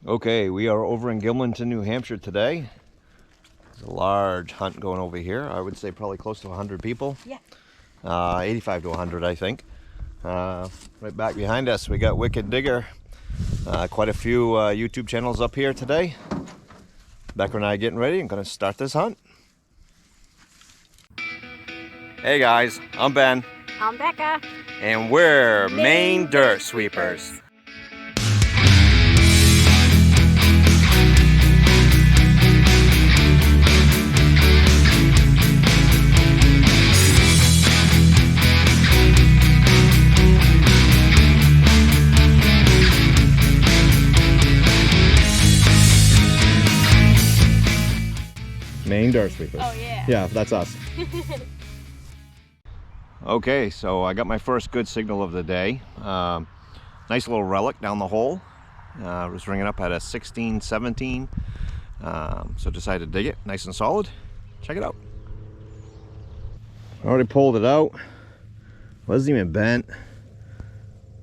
Okay, we are over in Gilmanton, New Hampshire today. There's a large hunt going over here. I would say probably close to 100 people. Yeah. 85 to 100, I think. Right back behind us, we got Wicked Digger. Quite a few YouTube channels up here today. Becca and I are getting ready. I'm going to start this hunt. Hey guys, I'm Ben. I'm Becca. And we're Maine Dirt Sweepers. Maine Dirt Sweepers. Oh yeah. Yeah, that's us. Okay, so I got my first good signal of the day. Nice little relic down the hole. It was ringing up at a 16, 17. So decided to dig it, nice and solid. Check it out. I already pulled it out. Wasn't even bent.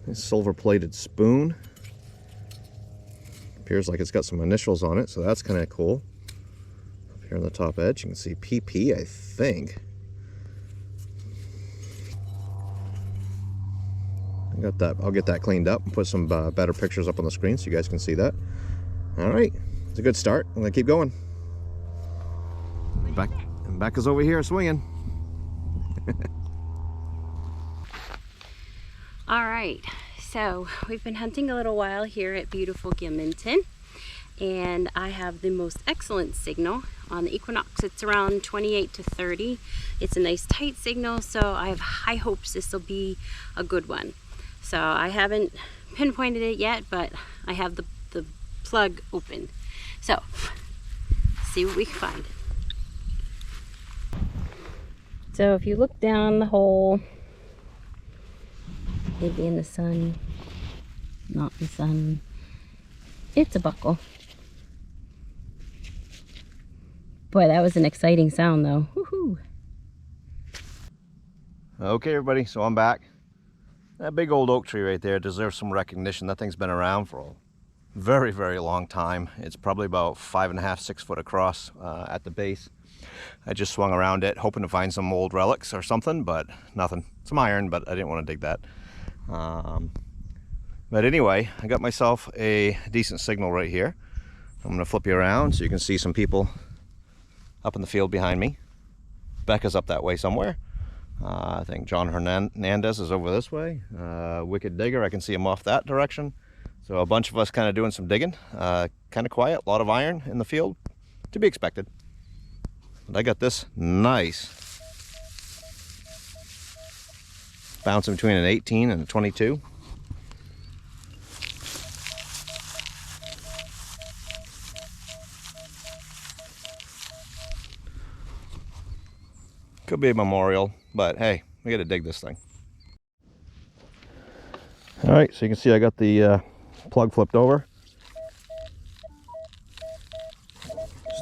A silver-plated spoon. Appears like it's got some initials on it, so that's kind of cool. Up here on the top edge, you can see PP, I think. Got that. I'll get that cleaned up and put some better pictures up on the screen so you guys can see that. All right, it's a good start. I'm gonna keep going. Becca's over here swinging. All right, so we've been hunting a little while here at beautiful Gilmanton, and I have the most excellent signal on the equinox. It's around 28 to 30. It's a nice tight signal, so I have high hopes this will be a good one. So I haven't pinpointed it yet, but I have the plug open. So, see what we can find. So if you look down the hole, maybe in the sun, not in the sun, it's a buckle. Boy, that was an exciting sound though. Woohoo! Okay, everybody, so I'm back. That big old oak tree right there deserves some recognition. That thing's been around for a very, very long time. It's probably about 5.5, 6 foot across at the base. I just swung around it, hoping to find some old relics or something, but nothing. Some iron, but I didn't want to dig that. But anyway, I got myself a decent signal right here. I'm going to flip you around so you can see some people up in the field behind me. Becca's up that way somewhere. I think John Hernandez is over this way. Wicked Digger, I can see him off that direction. So a bunch of us kind of doing some digging. Kind of quiet, a lot of iron in the field, to be expected. But I got this nice bouncing between an 18 and a 22. Could be a memorial, but hey, we gotta dig this thing. All right, so you can see I got the plug flipped over.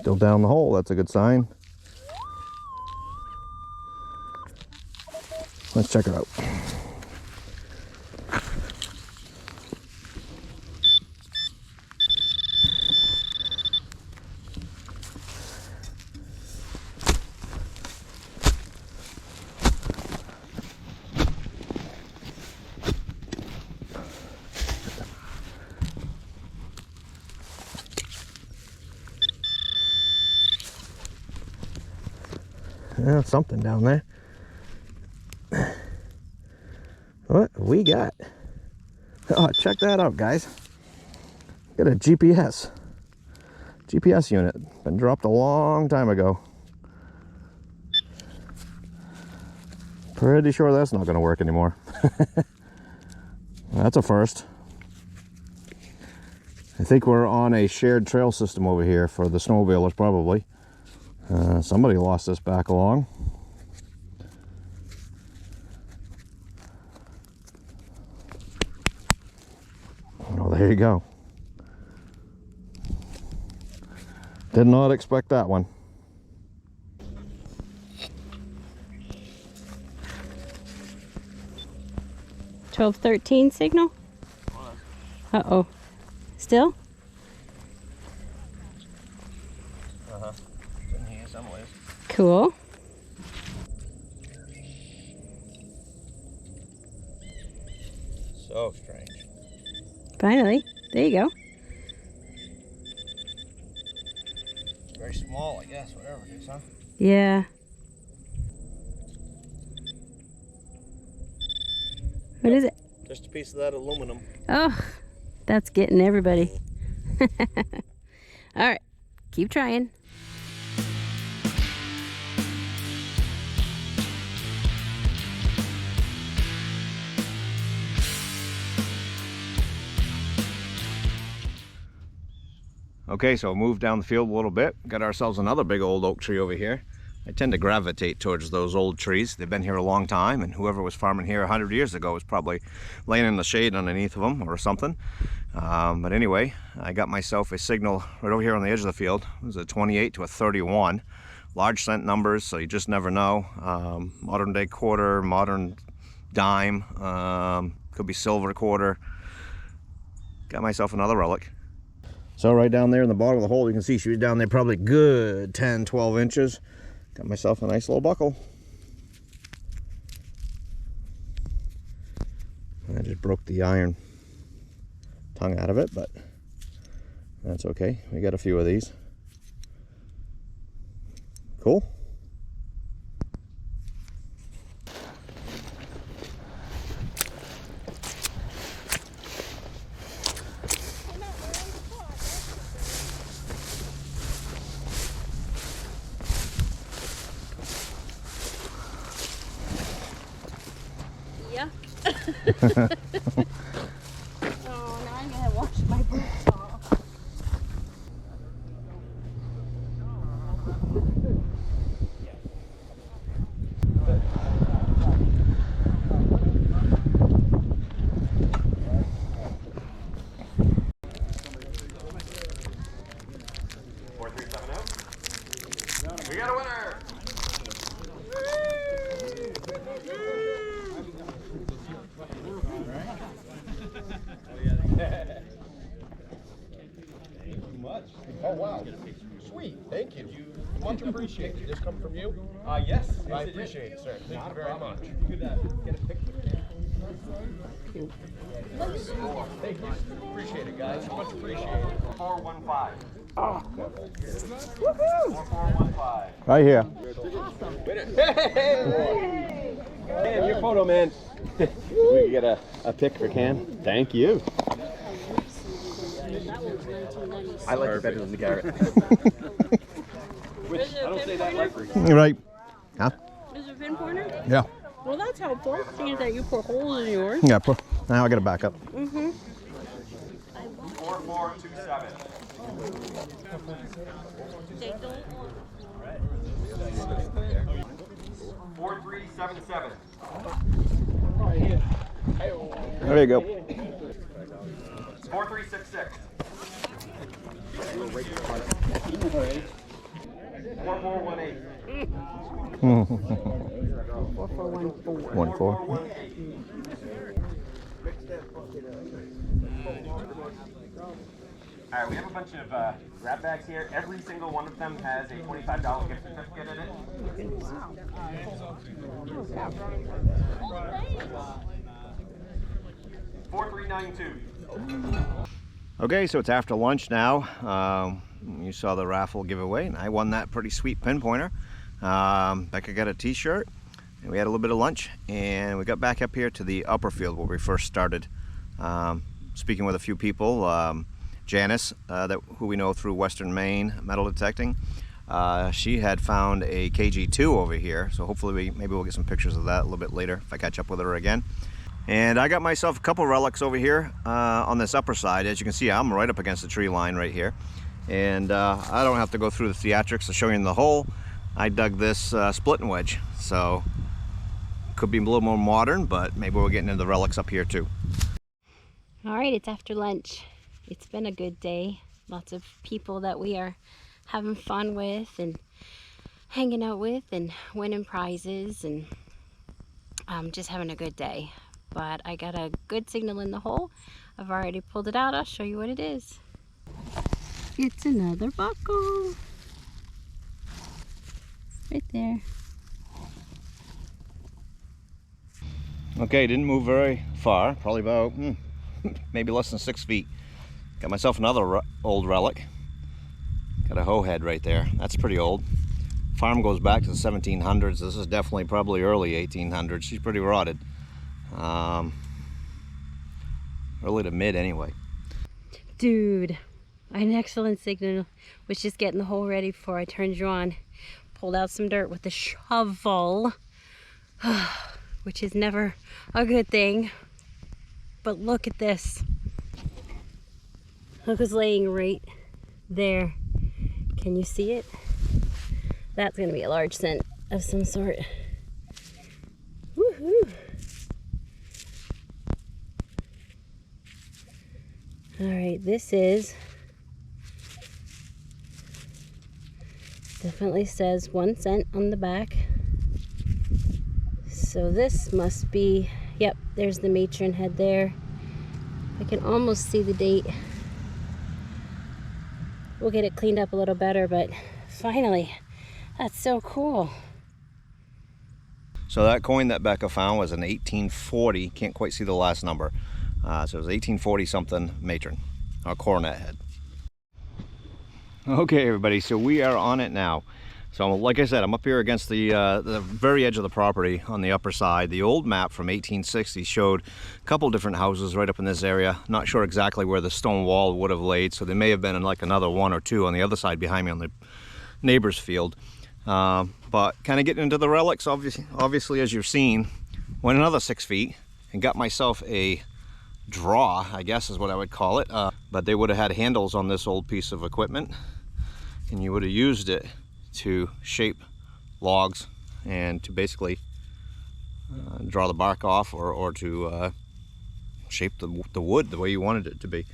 Still down the hole, that's a good sign. Let's check her out. Yeah, something down there. What we got? Oh, check that out, guys. Got a GPS unit. Been dropped a long time ago. Pretty sure that's not going to work anymore. That's a first. I think we're on a shared trail system over here for the snowmobilers, probably. Somebody lost this back along. Oh, there you go. Did not expect that one. 12-13 signal? Uh-oh. Still? Cool. So strange. Finally. There you go. Very small, I guess, whatever it is, huh? Yeah. What is it? Just a piece of that aluminum. Oh, that's getting everybody. All right, keep trying. Okay, so moved down the field a little bit. Got ourselves another big old oak tree over here. I tend to gravitate towards those old trees. They've been here a long time, and whoever was farming here 100 years ago was probably laying in the shade underneath of them or something. But anyway, I got myself a signal right over here on the edge of the field. It was a 28 to a 31. Large cent numbers, so you just never know. Modern day quarter, modern dime, could be silver quarter. Got myself another relic. So right down there in the bottom of the hole, you can see she was down there probably good 10, 12 inches. Got myself a nice little buckle. I just broke the iron tongue out of it, but that's okay. We got a few of these. Cool. Yeah. Oh, now I'm gonna wash my boots off. We got a winner! Oh, wow. Sweet. Thank you. Much appreciated. Did this come from you? Yes. I appreciate it, sir. Thank you very much. You could get a picture. Thank you. Appreciate it, guys. Much appreciated. 415. Oh. 4415. Right here. Cam, your photo, man. We can get a pic for Cam. Thank you. I like it better than the Garrett. Which I don't say that lightly. Right. Huh? Is it pinpointer? Yeah. Well, that's helpful. Seeing that you put holes in yours. Yeah, now I gotta back up. 4427. They don't. 4377. There you go. 4366. 4418. 4414. 1, 4. 4418. All right, we have a bunch of grab bags here. Every single one of them has a $25 gift certificate in it. 4392. Okay, so it's after lunch now. You saw the raffle giveaway, and I won that pretty sweet pinpointer. Becca got a t-shirt, and we had a little bit of lunch, and we got back up here to the upper field where we first started. Speaking with a few people, Janice, who we know through Western Maine metal detecting, she had found a KG2 over here, so hopefully maybe we'll get some pictures of that a little bit later if I catch up with her again. And I got myself a couple relics over here on this upper side. As you can see, I'm right up against the tree line right here. And I don't have to go through the theatrics of showing the hole. I dug this split and wedge, so could be a little more modern, but maybe we're getting into the relics up here too. All right, it's after lunch. It's been a good day. Lots of people that we are having fun with and hanging out with and winning prizes and just having a good day. But I got a good signal in the hole. I've already pulled it out. I'll show you what it is. It's another buckle. Right there. Okay, didn't move very far, probably about maybe less than 6 feet. Got myself another old relic. Got a hoe head right there. That's pretty old. Farm goes back to the 1700s. This is definitely probably early 1800s. She's pretty rotted. Early to mid anyway. Dude, an excellent signal. Was just getting the hole ready before I turned you on. Pulled out some dirt with the shovel, which is never a good thing. But look at this. Look who's laying right there. Can you see it? That's gonna be a large scent of some sort. Woohoo! All right, this is, definitely says 1 cent on the back. So this must be, yep, there's the matron head there. I can almost see the date. We'll get it cleaned up a little better, but finally, that's so cool. So that coin that Becca found was an 1840, can't quite see the last number. So it was 1840 something matron, or coronet head. Okay everybody, so we are on it now. So like I said, I'm up here against the very edge of the property on the upper side. The old map from 1860 showed a couple different houses right up in this area. Not sure exactly where the stone wall would have laid, so there may have been in like another 1 or 2 on the other side behind me on the neighbor's field. But kind of getting into the relics, obviously as you've seen, went another 6 feet and got myself a draw, I guess is what I would call it. But they would have had handles on this old piece of equipment, and you would have used it to shape logs and to basically draw the bark off, or to shape the wood the way you wanted it to be.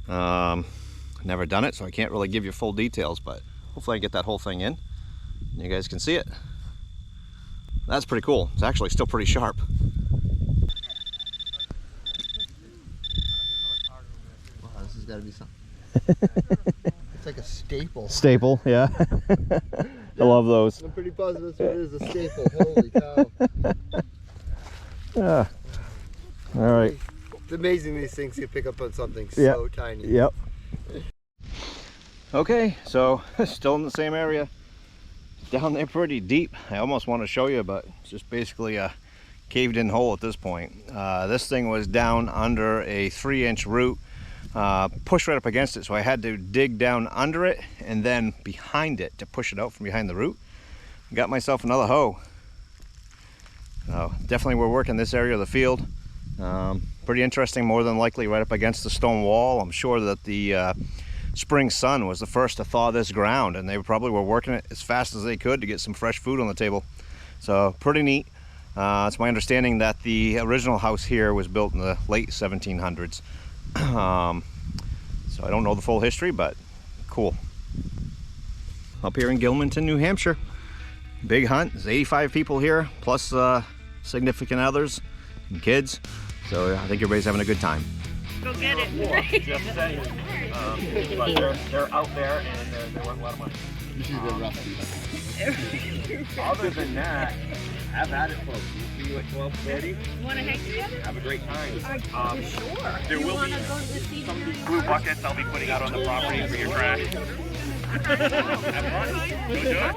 Never done it, so I can't really give you full details, but hopefully I get that whole thing in and you guys can see it. That's pretty cool. It's actually still pretty sharp. Wow, this has got to be something. It's like a staple. Staple, yeah. I love those. I'm pretty positive this one is a staple. Holy cow. All right. It's amazing these things can pick up on something so tiny. Yep. Okay, so still in the same area. Down there pretty deep. I almost want to show you, but it's just basically a caved in hole at this point. This thing was down under a 3-inch root, pushed right up against it, so I had to dig down under it and then behind it to push it out from behind the root. Got myself another hoe. Definitely we're working this area of the field. Pretty interesting, more than likely right up against the stone wall. I'm sure that the spring sun was the first to thaw this ground, and they probably were working it as fast as they could to get some fresh food on the table. So pretty neat. It's my understanding that the original house here was built in the late 1700s. So I don't know the full history, but cool. Up here in Gilmanton, New Hampshire. Big hunt. There's 85 people here, plus significant others and kids. So I think everybody's having a good time. Go get it. Just saying. But they're out there, and they're worth a lot of money. Other than that, have at it, folks. We'll see you at 12:30. Want to hang together? Have a great time. Sure. There will be some blue buckets I'll be putting out on the property for your trash. Have fun. Go do it.